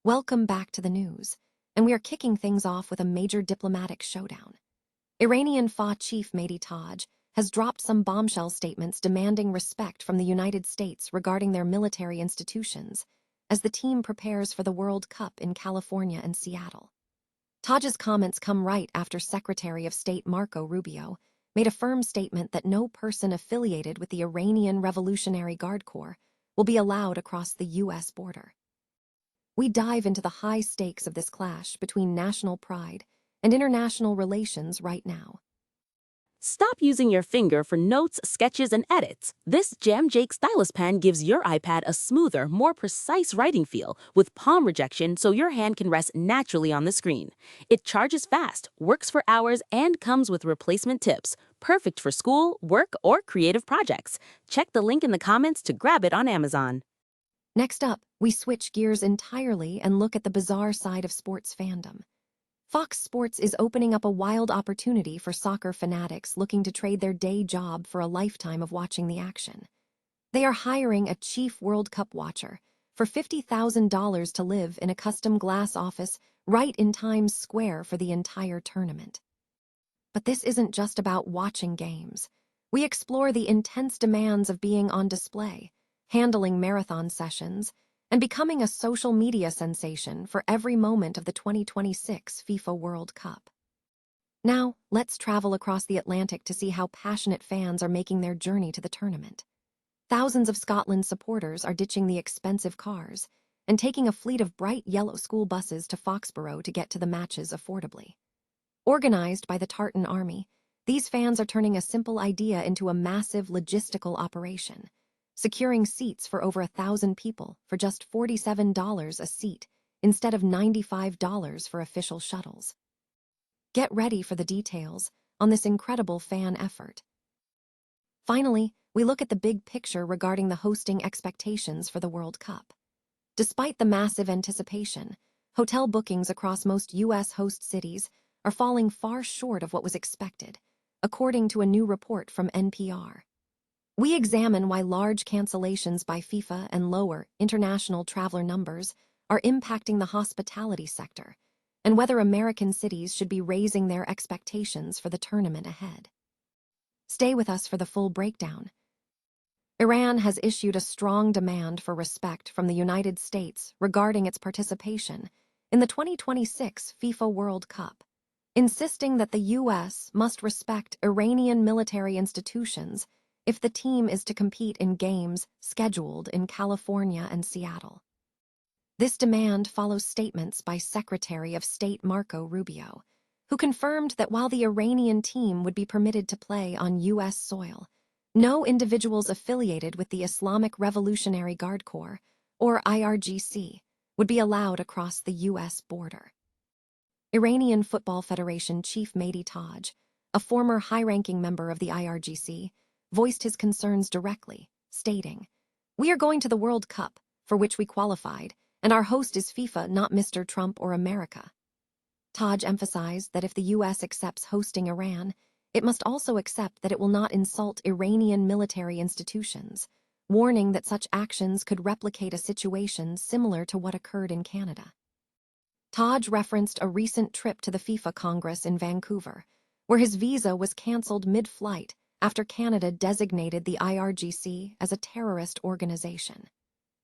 Welcome back to the news, and we are kicking things off with a major diplomatic showdown. Iranian FA chief Mehdi Taj has dropped some bombshell statements demanding respect from the United States regarding their military institutions as the team prepares for the World Cup in California and Seattle. Taj's comments come right after Secretary of State Marco Rubio made a firm statement that no person affiliated with the Iranian Revolutionary Guard Corps will be allowed across the U.S. border. We dive into the high stakes of this clash between national pride and international relations right now. Stop using your finger for notes, sketches, and edits. This Jam Jake stylus pen gives your iPad a smoother, more precise writing feel with palm rejection so your hand can rest naturally on the screen. It charges fast, works for hours, and comes with replacement tips. Perfect for school, work, or creative projects. Check the link in the comments to grab it on Amazon. Next up, we switch gears entirely and look at the bizarre side of sports fandom. Fox Sports is opening up a wild opportunity for soccer fanatics looking to trade their day job for a lifetime of watching the action. They are hiring a chief World Cup watcher for $50,000 to live in a custom glass office right in Times Square for the entire tournament. But this isn't just about watching games. We explore the intense demands of being on display, handling marathon sessions, and becoming a social media sensation for every moment of the 2026 FIFA World Cup. Now, let's travel across the Atlantic to see how passionate fans are making their journey to the tournament. Thousands of Scotland supporters are ditching the expensive cars and taking a fleet of bright yellow school buses to Foxborough to get to the matches affordably. Organized by the Tartan Army, these fans are turning a simple idea into a massive logistical operation, securing seats for over 1,000 people for just $47 a seat instead of $95 for official shuttles. Get ready for the details on this incredible fan effort. Finally, we look at the big picture regarding the hosting expectations for the World Cup. Despite the massive anticipation, hotel bookings across most U.S. host cities are falling far short of what was expected, according to a new report from NPR. We examine why large cancellations by FIFA and lower international traveler numbers are impacting the hospitality sector, and whether American cities should be raising their expectations for the tournament ahead. Stay with us for the full breakdown. Iran has issued a strong demand for respect from the United States regarding its participation in the 2026 FIFA World Cup, insisting that the U.S. must respect Iranian military institutions if the team is to compete in games scheduled in California and Seattle. This demand follows statements by Secretary of State Marco Rubio, who confirmed that while the Iranian team would be permitted to play on U.S. soil, no individuals affiliated with the Islamic Revolutionary Guard Corps, or IRGC, would be allowed across the U.S. border. Iranian Football Federation Chief Mehdi Taj, a former high-ranking member of the IRGC, voiced his concerns directly, stating, "We are going to the World Cup, for which we qualified, and our host is FIFA, not Mr. Trump or America." Taj emphasized that if the U.S. accepts hosting Iran, it must also accept that it will not insult Iranian military institutions, warning that such actions could replicate a situation similar to what occurred in Canada. Taj referenced a recent trip to the FIFA Congress in Vancouver, where his visa was canceled mid-flight after Canada designated the IRGC as a terrorist organization.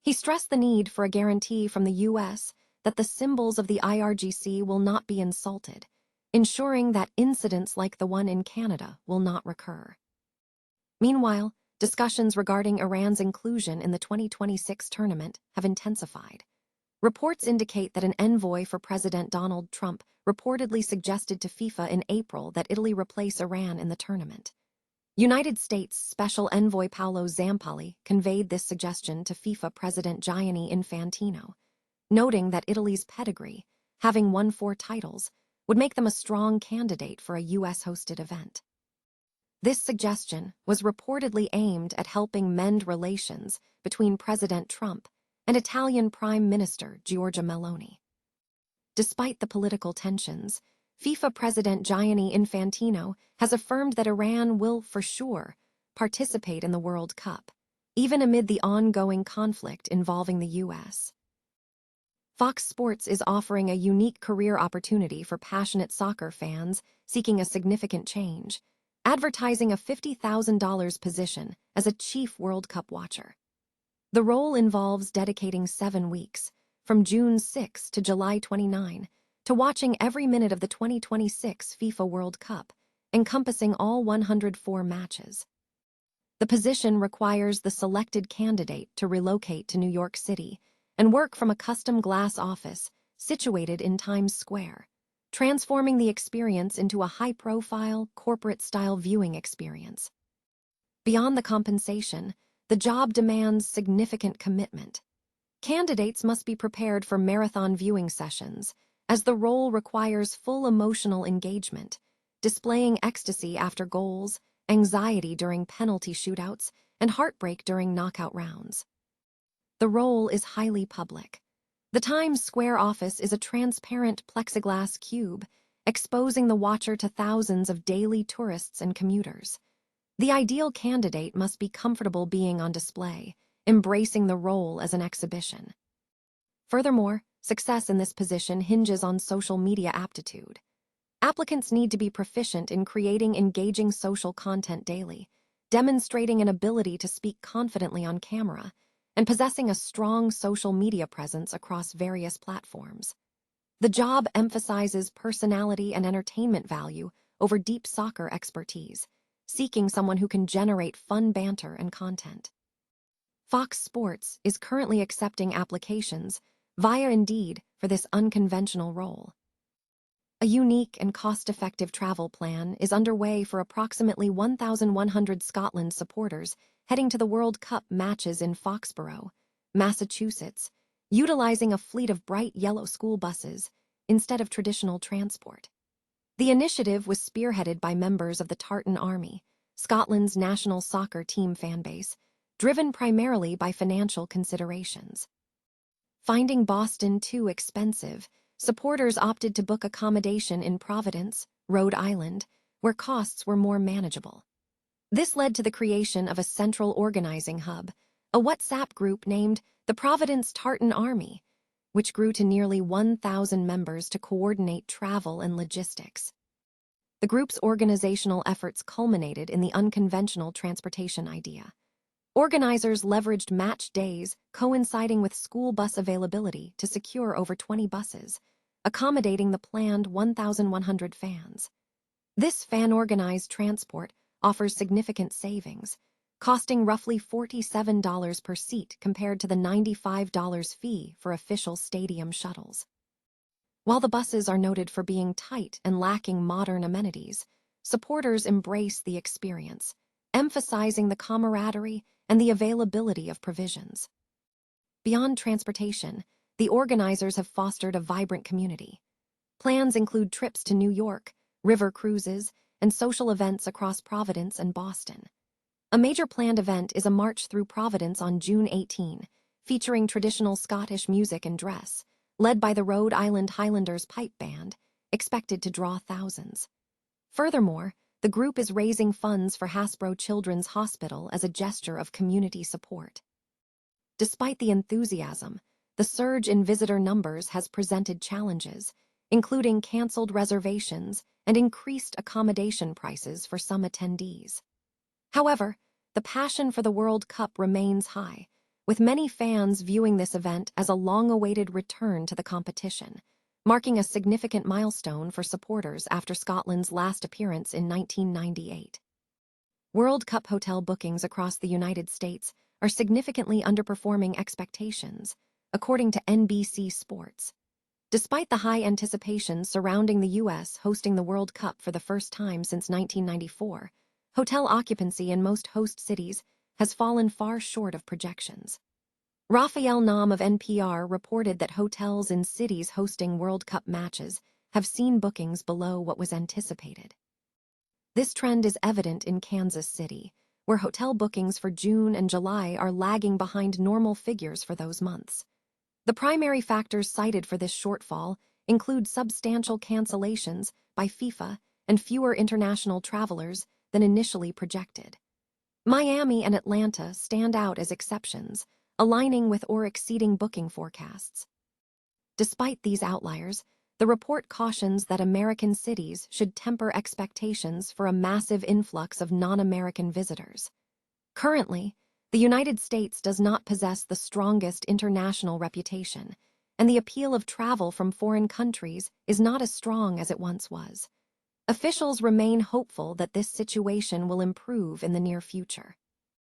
He stressed the need for a guarantee from the U.S. that the symbols of the IRGC will not be insulted, ensuring that incidents like the one in Canada will not recur. Meanwhile, discussions regarding Iran's inclusion in the 2026 tournament have intensified. Reports indicate that an envoy for President Donald Trump reportedly suggested to FIFA in April that Italy replace Iran in the tournament. United States Special Envoy Paolo Zampalli conveyed this suggestion to FIFA President Gianni Infantino, noting that Italy's pedigree, having won 4 titles, would make them a strong candidate for a U.S.-hosted event. This suggestion was reportedly aimed at helping mend relations between President Trump and Italian Prime Minister Giorgia Meloni. Despite the political tensions, FIFA President Gianni Infantino has affirmed that Iran will, for sure, participate in the World Cup, even amid the ongoing conflict involving the U.S. Fox Sports is offering a unique career opportunity for passionate soccer fans seeking a significant change, advertising a $50,000 position as a chief World Cup watcher. The role involves dedicating 7 weeks, from June 6 to July 29, to watching every minute of the 2026 FIFA World Cup, encompassing all 104 matches. The position requires the selected candidate to relocate to New York City and work from a custom glass office situated in Times Square, transforming the experience into a high-profile, corporate-style viewing experience. Beyond the compensation, the job demands significant commitment. Candidates must be prepared for marathon viewing sessions, as the role requires full emotional engagement, displaying ecstasy after goals, anxiety during penalty shootouts, and heartbreak during knockout rounds. The role is highly public. The Times Square office is a transparent plexiglass cube, exposing the watcher to thousands of daily tourists and commuters. The ideal candidate must be comfortable being on display, embracing the role as an exhibition. Furthermore, success in this position hinges on social media aptitude. Applicants need to be proficient in creating engaging social content daily, demonstrating an ability to speak confidently on camera, and possessing a strong social media presence across various platforms. The job emphasizes personality and entertainment value over deep soccer expertise, seeking someone who can generate fun banter and content. Fox Sports is currently accepting applications via Indeed for this unconventional role. A unique and cost-effective travel plan is underway for approximately 1,100 Scotland supporters heading to the World Cup matches in Foxborough, Massachusetts, utilizing a fleet of bright yellow school buses instead of traditional transport. The initiative was spearheaded by members of the Tartan Army, Scotland's national soccer team fanbase, driven primarily by financial considerations. Finding Boston too expensive, supporters opted to book accommodation in Providence, Rhode Island, where costs were more manageable. This led to the creation of a central organizing hub, a WhatsApp group named the Providence Tartan Army, which grew to nearly 1,000 members to coordinate travel and logistics. The group's organizational efforts culminated in the unconventional transportation idea. Organizers leveraged match days coinciding with school bus availability to secure over 20 buses, accommodating the planned 1,100 fans. This fan-organized transport offers significant savings, costing roughly $47 per seat compared to the $95 fee for official stadium shuttles. While the buses are noted for being tight and lacking modern amenities, supporters embrace the experience, emphasizing the camaraderie and the availability of provisions. Beyond transportation, the organizers have fostered a vibrant community. Plans include trips to New York, river cruises, and social events across Providence and Boston. A major planned event is a march through Providence on June 18, featuring traditional Scottish music and dress, led by the Rhode Island Highlanders Pipe Band, expected to draw thousands. Furthermore, the group is raising funds for Hasbro Children's Hospital as a gesture of community support. Despite the enthusiasm, the surge in visitor numbers has presented challenges, including canceled reservations and increased accommodation prices for some attendees. However, the passion for the World Cup remains high, with many fans viewing this event as a long-awaited return to the competition, marking a significant milestone for supporters after Scotland's last appearance in 1998. World Cup hotel bookings across the United States are significantly underperforming expectations, according to NBC Sports. Despite the high anticipation surrounding the U.S. hosting the World Cup for the first time since 1994, hotel occupancy in most host cities has fallen far short of projections. Raphael Naum of NPR reported that hotels in cities hosting World Cup matches have seen bookings below what was anticipated. This trend is evident in Kansas City, where hotel bookings for June and July are lagging behind normal figures for those months. The primary factors cited for this shortfall include substantial cancellations by FIFA and fewer international travelers than initially projected. Miami and Atlanta stand out as exceptions, aligning with or exceeding booking forecasts. Despite these outliers, the report cautions that American cities should temper expectations for a massive influx of non-American visitors. Currently, the United States does not possess the strongest international reputation, and the appeal of travel from foreign countries is not as strong as it once was. Officials remain hopeful that this situation will improve in the near future.